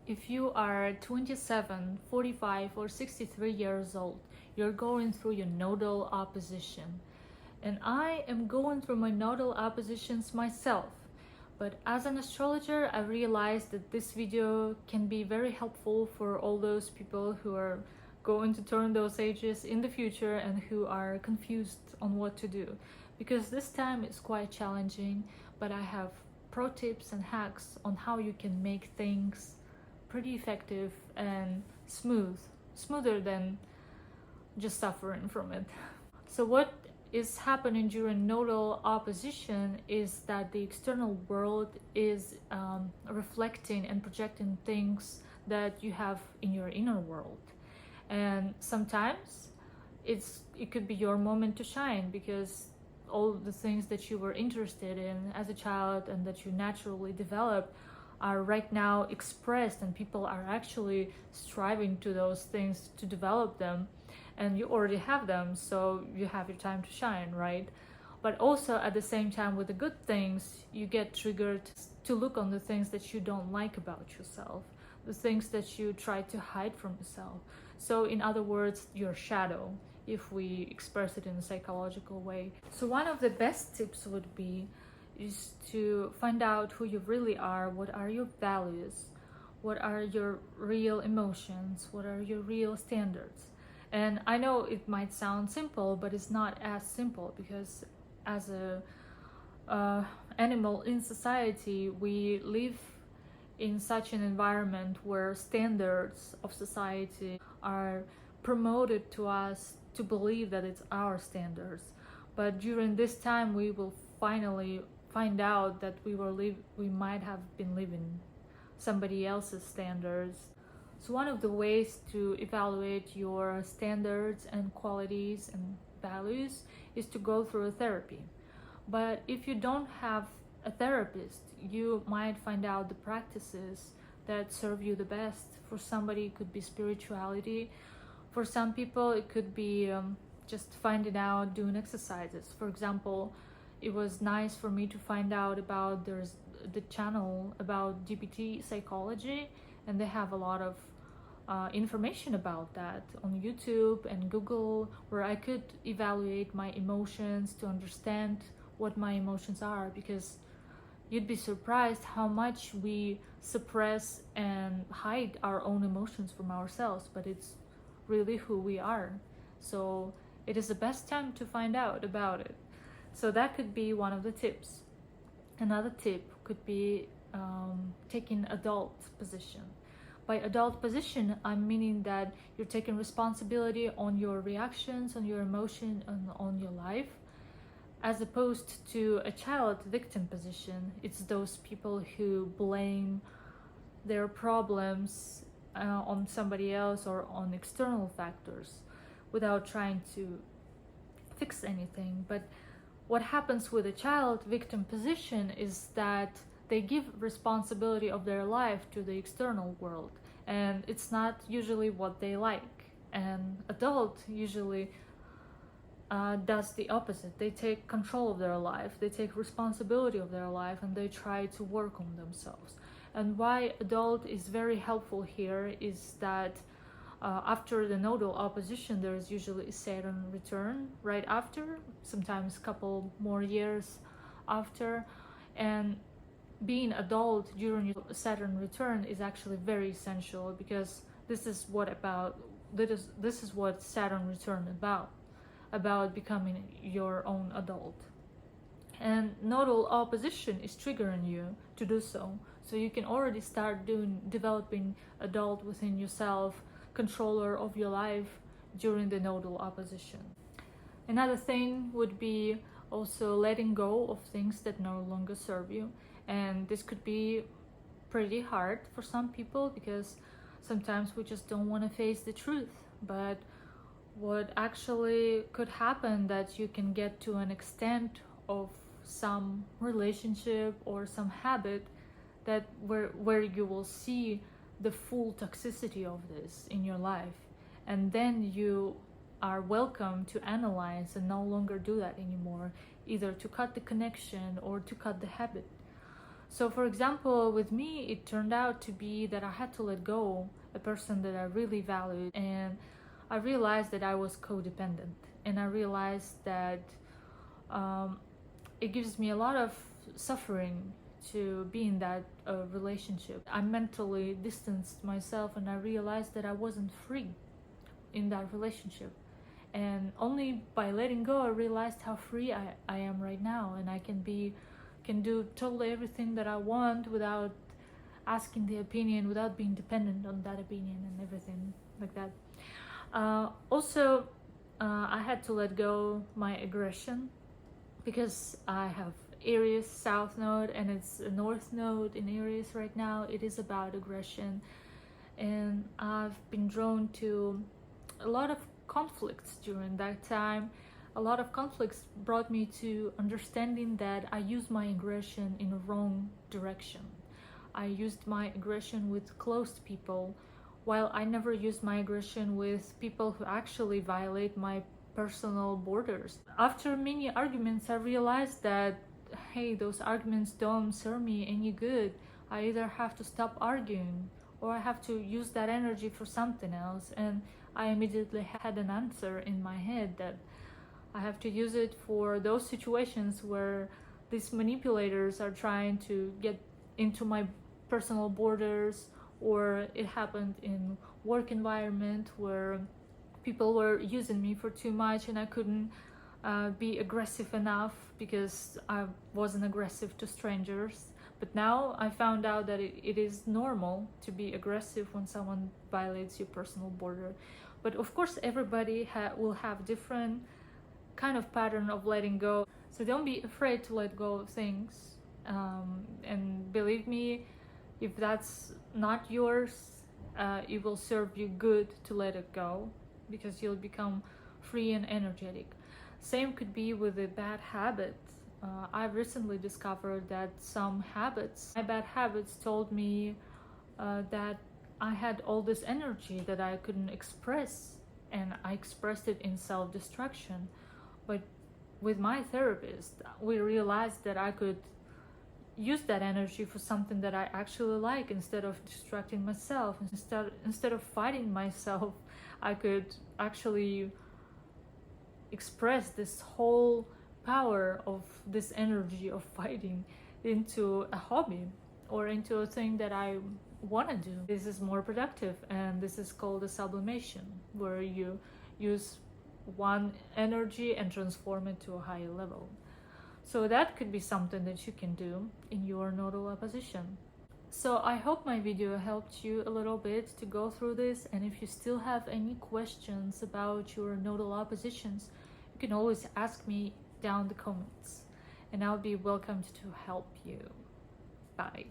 If you are 27, 45, or 63 years old, you're going through your nodal opposition. And I am going through my nodal oppositions myself. But as an astrologer, I realized that this video can be very helpful for all those people who are going to turn those ages in the future and who are confused on what to do. Because this time is quite challenging, but I have pro tips and hacks on how you can make things pretty effective and smoother than just suffering from it. So what is happening during nodal opposition is that the external world is reflecting and projecting things that you have in your inner world, and sometimes it could be your moment to shine, because all the things that you were interested in as a child and that you naturally developed are right now expressed, and people are actually striving to those things to develop them, and you already have them, so you have your time to shine, right? But also at the same time, with the good things, you get triggered to look on the things that you don't like about yourself, the things that you try to hide from yourself. So in other words, your shadow, if we express it in a psychological way. So one of the best tips would be is to find out who you really are. What are your values? What are your real emotions? What are your real standards? And I know it might sound simple, but it's not as simple, because as a animal in society, we live in such an environment where standards of society are promoted to us to believe that it's our standards. But during this time, we will finally find out that we might have been living somebody else's standards. So one of the ways to evaluate your standards and qualities and values is to go through a therapy. But if you don't have a therapist, you might find out the practices that serve you the best. For somebody, it could be spirituality. For some people, it could be just finding out doing exercises. For example, it was nice for me to find out about there's the channel about GPT psychology, and they have a lot of information about that on YouTube and Google, where I could evaluate my emotions to understand what my emotions are, because you'd be surprised how much we suppress and hide our own emotions from ourselves, but it's really who we are. So it is the best time to find out about it. So that could be one of the tips. Another tip could be taking adult position. By adult position, I'm meaning that you're taking responsibility on your reactions, on your emotion, and on your life, as opposed to a child victim position. It's those people who blame their problems on somebody else or on external factors without trying to fix anything. But what happens with a child victim position is that they give responsibility of their life to the external world, and it's not usually what they like. And adult usually does the opposite. They take control of their life, they take responsibility of their life, and they try to work on themselves. And why adult is very helpful here is that after the nodal opposition, there is usually a Saturn return right after, sometimes a couple more years after. And being adult during your Saturn return is actually very essential, because this is what Saturn return about becoming your own adult. And nodal opposition is triggering you to do so. So you can already start developing adult within yourself, controller of your life during the nodal opposition. Another thing would be also letting go of things that no longer serve you. And this could be pretty hard for some people, because sometimes we just don't want to face the truth. But what actually could happen, that you can get to an extent of some relationship or some habit that where you will see the full toxicity of this in your life, and then you are welcome to analyze and no longer do that anymore, either to cut the connection or to cut the habit. So for example, with me, it turned out to be that I had to let go a person that I really valued, and I realized that I was codependent, and I realized that um, it gives me a lot of suffering to be in that relationship. I mentally distanced myself, and I realized that I wasn't free in that relationship. And only by letting go, I realized how free I am right now, and I can do totally everything that I want without asking the opinion, without being dependent on that opinion and everything like that. Also, I had to let go my aggression, because I have Aries South Node and it's a North Node in Aries right now. It is about aggression, and I've been drawn to a lot of conflicts during that time. A lot of conflicts brought me to understanding that I used my aggression in a wrong direction. I used my aggression with close people, while I never used my aggression with people who actually violate my personal borders. After many arguments, I realized that, hey, those arguments don't serve me any good. I either have to stop arguing or I have to use that energy for something else. And I immediately had an answer in my head that I have to use it for those situations where these manipulators are trying to get into my personal borders, or it happened in work environment where people were using me for too much and I couldn't be aggressive enough because I wasn't aggressive to strangers. But now I found out that it is normal to be aggressive when someone violates your personal border. But of course, everybody will have different kind of pattern of letting go. So don't be afraid to let go of things. And believe me, if that's not yours, it will serve you good to let it go, because you'll become free and energetic. Same could be with a bad habit. I've recently discovered that some habits, my bad habits, told me that I had all this energy that I couldn't express, and I expressed it in self-destruction. But with my therapist, we realized that I could use that energy for something that I actually like, instead of distracting myself. Instead of fighting myself, I could actually express this whole power of this energy of fighting into a hobby or into a thing that I want to do. This is more productive, and this is called a sublimation, where you use one energy and transform it to a higher level. So that could be something that you can do in your nodal opposition. So I hope my video helped you a little bit to go through this, and if you still have any questions about your nodal oppositions, you can always ask me down the comments, and I'll be welcomed to help you. Bye.